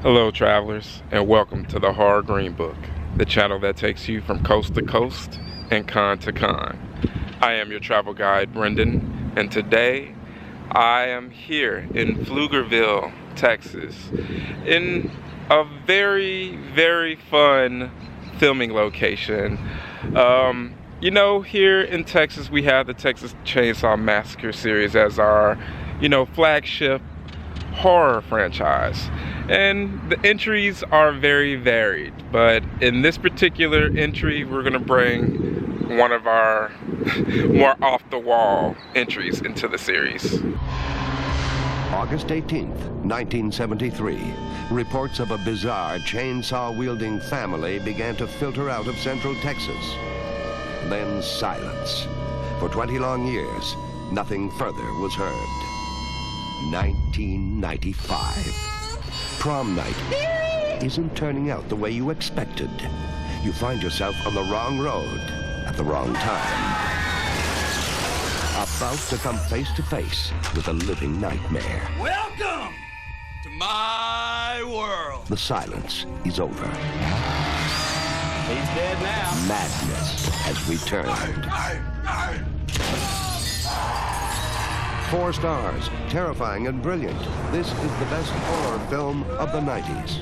Hello travelers, and welcome to the Horror Greenbook, the channel that takes you from coast to coast and con to con. I am your travel guide, Brendan, and today I am here in Pflugerville, Texas, in a very, very fun filming location. You know, here in Texas we have the Texas Chainsaw Massacre series as our, flagship horror franchise. And the entries are very varied, but in this particular entry we're gonna bring one of our more off-the-wall entries into the series. August 18th, 1973. Reports of a bizarre chainsaw-wielding family began to filter out of central Texas. Then silence. For 20 long years, nothing further was heard. 1995. Prom night isn't turning out the way you expected. You find yourself on the wrong road at the wrong time. About to come face to face with a living nightmare. Welcome to my world. The silence is over. He's dead now. Madness has returned. 4 stars, terrifying and brilliant. This is the best horror film of the 90s.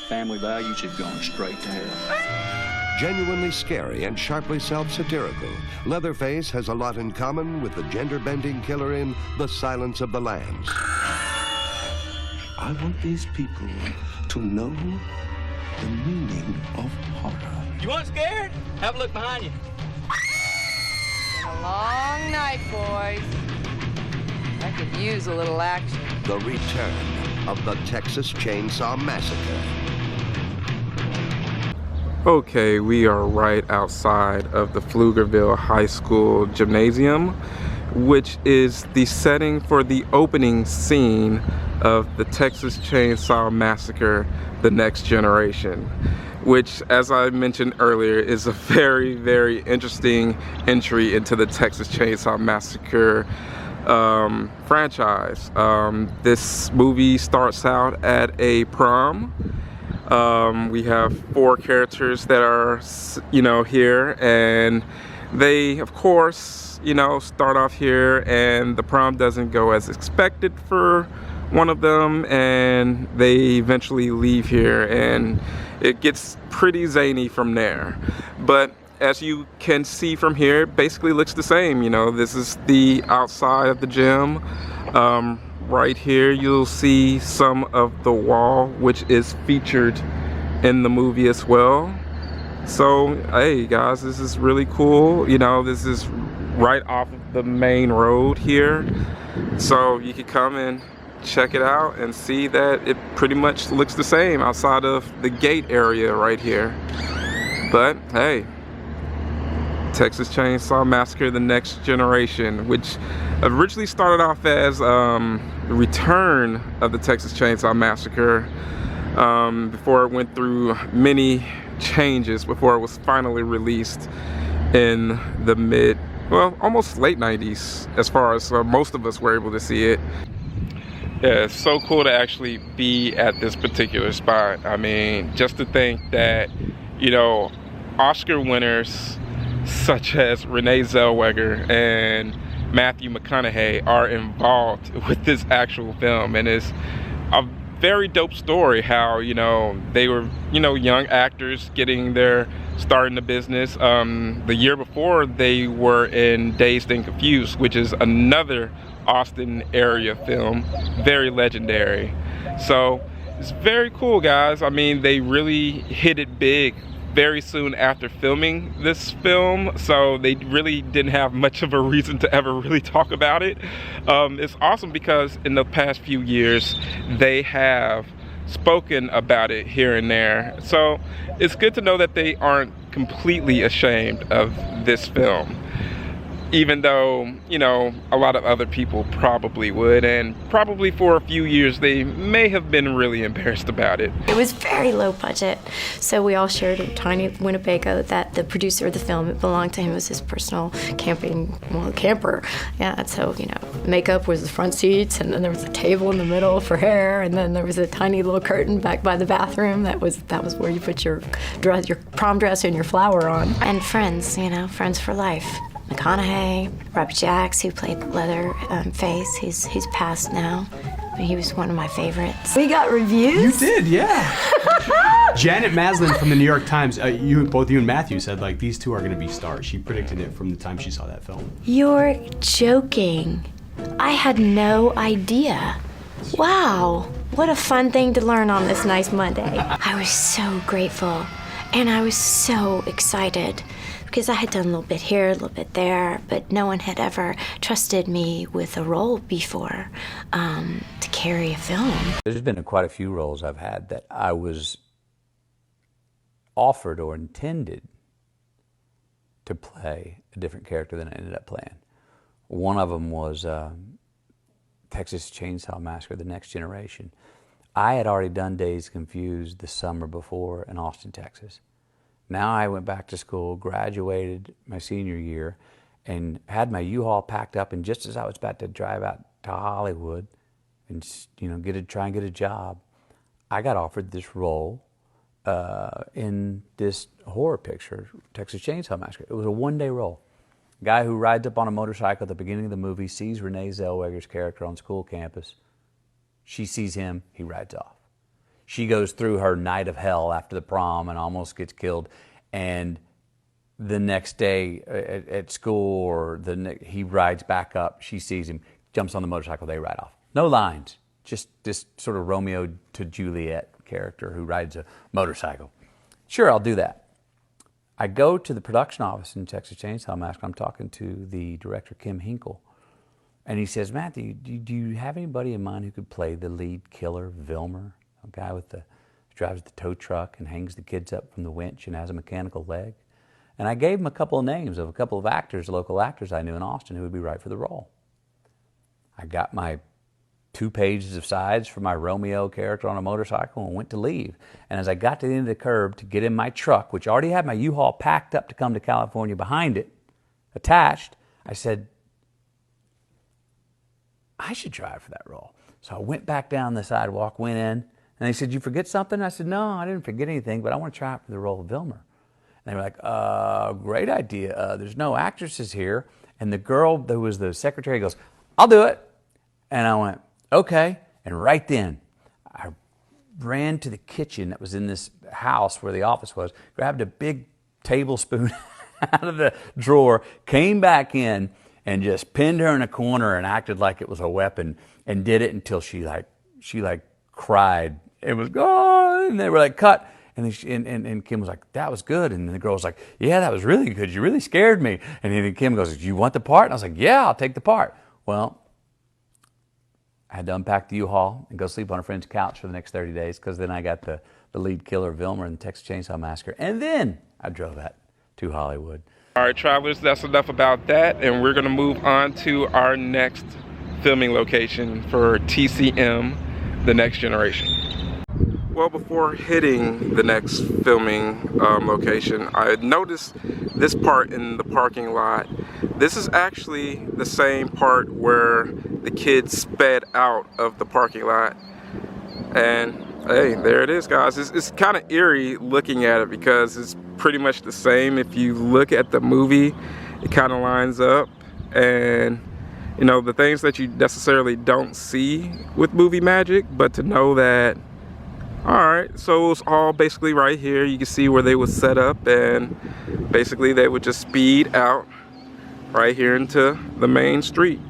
Family values have gone straight to hell. Genuinely scary and sharply self-satirical, Leatherface has a lot in common with the gender-bending killer in The Silence of the Lambs. I want these people to know the meaning of horror. You weren't scared? Have a look behind you. A long night, boys. I could use a little action. The return of the Texas Chainsaw Massacre. Okay, we are right outside of the Pflugerville High School Gymnasium, which is the setting for the opening scene of the Texas Chainsaw Massacre, The Next Generation, which, as I mentioned earlier, is a very, very interesting entry into the Texas Chainsaw Massacre franchise. This movie starts out at a prom. We have 4 characters that are, here, and they, of course, start off here, and the prom doesn't go as expected for one of them, and they eventually leave here, and it gets pretty zany from there. But as you can see from here, it basically looks the same. This is the outside of the gym. Right here you'll see some of the wall, which is featured in the movie as well. So hey guys, this is really cool. This is right off of the main road here, so you can come and check it out and see that it pretty much looks the same outside of the gate area right here. But hey, Texas Chainsaw Massacre, The Next Generation, which originally started off as the return of the Texas Chainsaw Massacre before it went through many changes before it was finally released in the almost late 90s, as far as most of us were able to see it. Yeah, it's so cool to actually be at this particular spot. I mean, just to think that, Oscar winners such as Renee Zellweger and Matthew McConaughey are involved with this actual film, and it's a very dope story how, they were, young actors getting their start in the business. The year before, they were in Dazed and Confused, which is another Austin area film, very legendary. So it's very cool, guys. I mean, they really hit it big very soon after filming this film, so they really didn't have much of a reason to ever really talk about it. It's awesome because in the past few years they have spoken about it here and there, so it's good to know that they aren't completely ashamed of this film. even though, you know, a lot of other people probably would, and probably for a few years they may have been really embarrassed about it. It was very low budget, so we all shared a tiny Winnebago that the producer of the film, it belonged to him, it was his personal camper. Yeah, so, you know, makeup was the front seats, and then there was a table in the middle for hair, and then there was a tiny little curtain back by the bathroom. That was where you put your dress, your prom dress and your flower on. And friends, you know, friends for life. McConaughey, Robbie Jacks, who played Leatherface, he's passed now, but he was one of my favorites. We got reviews? You did, yeah. Janet Maslin from the New York Times, both you and Matthew said, like, these two are going to be stars. She predicted it from the time she saw that film. You're joking. I had no idea. Wow, what a fun thing to learn on this nice Monday. I was so grateful, and I was so excited, because I had done a little bit here, a little bit there, but no one had ever trusted me with a role before to carry a film. There's been quite a few roles I've had that I was offered or intended to play a different character than I ended up playing. One of them was Texas Chainsaw Massacre, The Next Generation. I had already done Dazed Confused the summer before in Austin, Texas. Now I went back to school, graduated my senior year, and had my U-Haul packed up, and just as I was about to drive out to Hollywood and, you know, try and get a job, I got offered this role in this horror picture, Texas Chainsaw Massacre. It was a one-day role. A guy who rides up on a motorcycle at the beginning of the movie, sees Renee Zellweger's character on school campus. She sees him, he rides off. She goes through her night of hell after the prom and almost gets killed. And the next day at school, or he rides back up, she sees him, jumps on the motorcycle, they ride off. No lines, just this sort of Romeo to Juliet character who rides a motorcycle. Sure, I'll do that. I go to the production office in Texas Chainsaw Massacre. I'm talking to the director, Kim Hinkle. And he says, Matthew, do you have anybody in mind who could play the lead killer, Vilmer? A guy who drives the tow truck and hangs the kids up from the winch and has a mechanical leg. And I gave him a couple of names of a couple of actors, local actors I knew in Austin who would be right for the role. I got my 2 pages of sides for my Romeo character on a motorcycle and went to leave. And as I got to the end of the curb to get in my truck, which already had my U-Haul packed up to come to California behind it, attached, I said, I should drive for that role. So I went back down the sidewalk, went in, and they said, you forget something? I said, no, I didn't forget anything, but I want to try out for the role of Vilmer. And they were like, great idea. There's no actresses here. And the girl that was the secretary goes, I'll do it. And I went, okay. And right then, I ran to the kitchen that was in this house where the office was, grabbed a big tablespoon out of the drawer, came back in, and just pinned her in a corner and acted like it was a weapon, and did it until she cried. It was gone. And they were like, cut. And Kim was like, that was good. And the girl was like, yeah, that was really good. You really scared me. And then Kim goes, do you want the part? And I was like, yeah, I'll take the part. Well, I had to unpack the U-Haul and go sleep on a friend's couch for the next 30 days, because then I got the lead killer, Vilmer, in the Texas Chainsaw Massacre. And then I drove that to Hollywood. All right, travelers, that's enough about that. And we're going to move on to our next filming location for TCM, The Next Generation. Well, before hitting the next filming location, I noticed this part in the parking lot. This is actually the same part where the kids sped out of the parking lot. And hey, there it is, guys. It's kind of eerie looking at it, because it's pretty much the same. If you look at the movie, it kind of lines up. And you know, the things that you necessarily don't see with movie magic, but to know that, all right, so it's all basically right here. You can see where they would set up, and basically they would just speed out right here into the main street,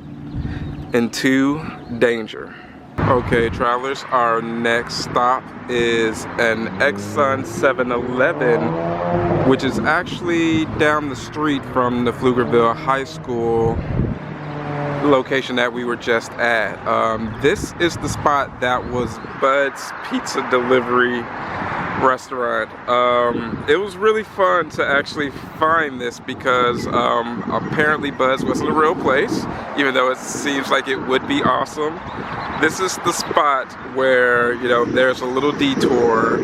into danger. Okay, travelers, our next stop is an Exxon 7-Eleven, which is actually down the street from the Pflugerville High School location that we were just at. This is the spot that was Bud's Pizza Delivery restaurant. It was really fun to actually find this because apparently Buzz wasn't a real place, even though it seems like it would be awesome. This is the spot where, you know, there's a little detour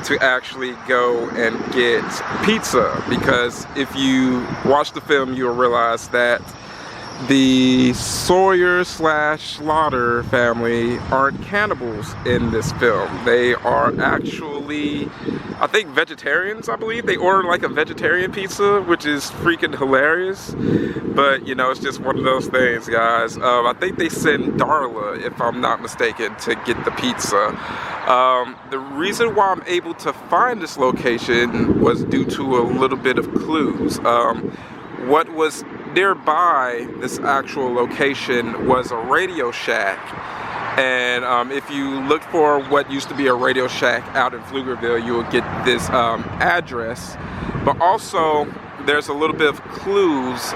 to actually go and get pizza, because if you watch the film, you'll realize that the Sawyer/Slaughter family aren't cannibals in this film. They are actually, I think, vegetarians, I believe. They order like a vegetarian pizza, which is freaking hilarious. But, you know, it's just one of those things, guys. I think they send Darla, if I'm not mistaken, to get the pizza. The reason why I'm able to find this location was due to a little bit of clues. What was nearby this actual location was a Radio Shack, and if you look for what used to be a Radio Shack out in Pflugerville, you will get this address. But also there's a little bit of clues.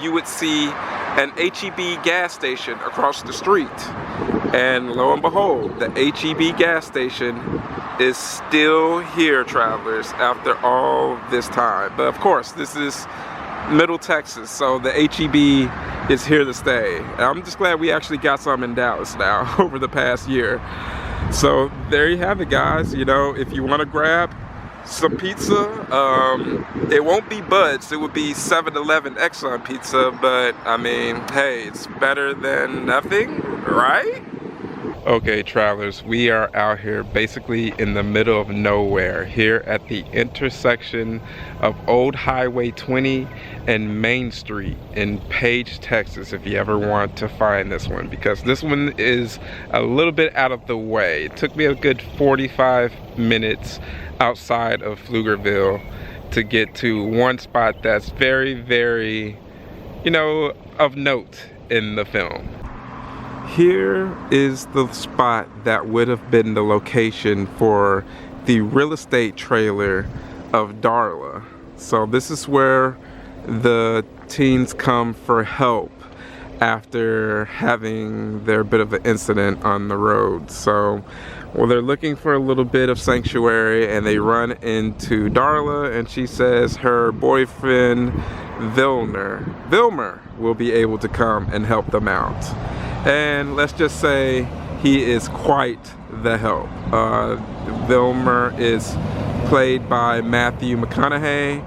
You would see an HEB gas station across the street, and lo and behold, the HEB gas station is still here, travelers, after all this time. But of course, this is Middle Texas, so the HEB is here to stay. I'm just glad we actually got some in Dallas now over the past year. So there you have it, guys. You know, if you want to grab some pizza, it won't be Bud's, it would be 7-Eleven Exxon pizza, but I mean, hey, it's better than nothing, right? Okay, travelers, we are out here basically in the middle of nowhere, here at the intersection of Old Highway 20 and Main Street in Page, Texas, if you ever want to find this one, because this one is a little bit out of the way. It took me a good 45 minutes outside of Pflugerville to get to one spot that's very, very, you know, of note in the film. Here is the spot that would have been the location for the real estate trailer of Darla. So this is where the teens come for help after having their bit of an incident on the road. So, well, they're looking for a little bit of sanctuary, and they run into Darla, and she says her boyfriend Vilmer will be able to come and help them out. And let's just say he is quite the help. Vilmer is played by Matthew McConaughey,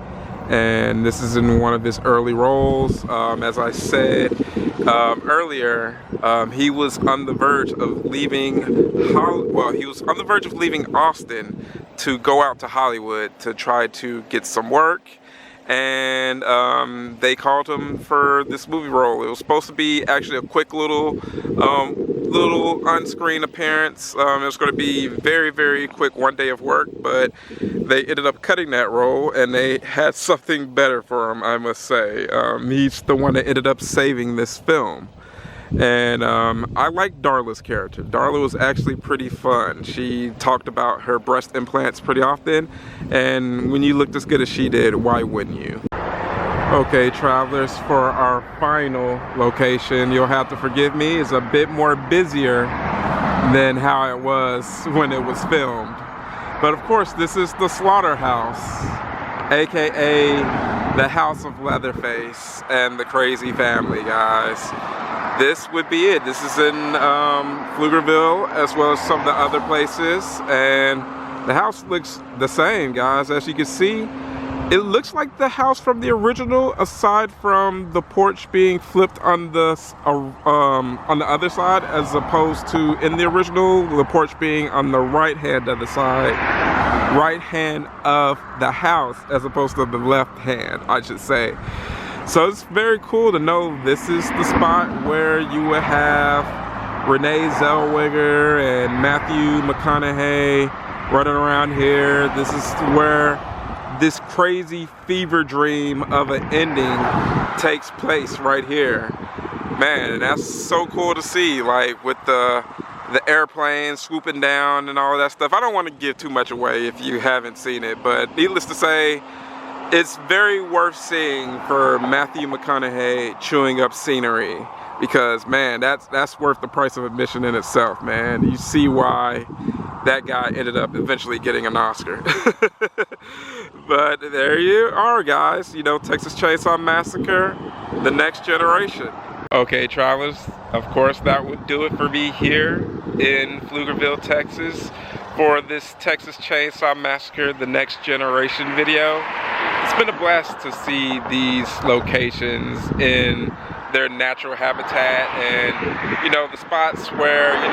and this is in one of his early roles. As I said earlier, he was on the verge of leaving Austin to go out to Hollywood to try to get some work. And they called him for this movie role. It was supposed to be actually a quick little on-screen appearance. It was going to be very, very quick, one day of work, but they ended up cutting that role, and they had something better for him, I must say. He's the one that ended up saving this film. And I like Darla's character. Darla was actually pretty fun. She talked about her breast implants pretty often, and when you looked as good as she did, why wouldn't you? Okay, travelers, for our final location, you'll have to forgive me, is a bit more busier than how it was when it was filmed. But of course, this is the Slaughterhouse, aka the House of Leatherface and the Crazy Family, guys. This would be it. This is in Pflugerville, as well as some of the other places, and the house looks the same, guys. As you can see, it looks like the house from the original, aside from the porch being flipped on the other side, as opposed to in the original, the porch being on the right hand of the house, as opposed to the left hand, I should say. So it's very cool to know this is the spot where you would have Renee Zellweger and Matthew McConaughey running around here. This is where this crazy fever dream of an ending takes place, right here. Man, and that's so cool to see, like with the airplane swooping down and all that stuff. I don't want to give too much away if you haven't seen it, but needless to say, it's very worth seeing for Matthew McConaughey chewing up scenery because man, that's worth the price of admission in itself, man. You see why that guy ended up eventually getting an Oscar. But there you are, guys. You know, Texas Chainsaw Massacre, The Next Generation. Okay, travelers, of course that would do it for me here in Pflugerville, Texas for this Texas Chainsaw Massacre, The Next Generation video. It's been a blast to see these locations in their natural habitat and, you know, the spots where, you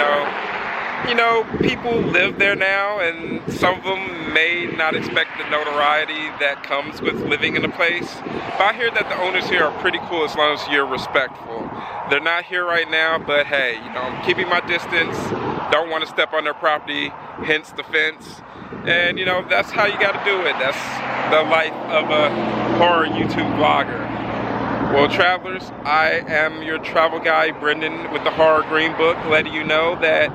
know, people live there now, and some of them may not expect the notoriety that comes with living in a place. But I hear that the owners here are pretty cool as long as you're respectful. They're not here right now, but hey, you know, I'm keeping my distance, don't want to step on their property, hence the fence. And you know, that's how you got to do it. That's the life of a horror YouTube vlogger. Well, travelers, I am your travel guy, Brendan, with the Horror Greenbook, letting you know that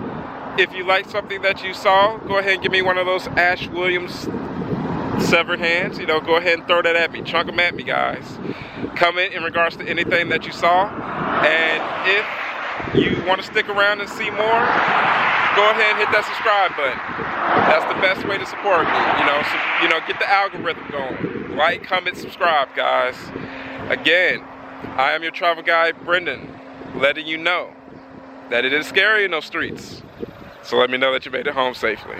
if you like something that you saw, go ahead and give me one of those Ash Williams severed hands. You know, go ahead and throw that at me, chunk them at me, guys. Comment in regards to anything that you saw, and if you want to stick around and see more, go ahead and hit that subscribe button. That's the best way to support me. You know, get the algorithm going. Like, comment, subscribe, guys. Again, I am your travel guide, Brendan, letting you know that it is scary in those streets. So let me know that you made it home safely.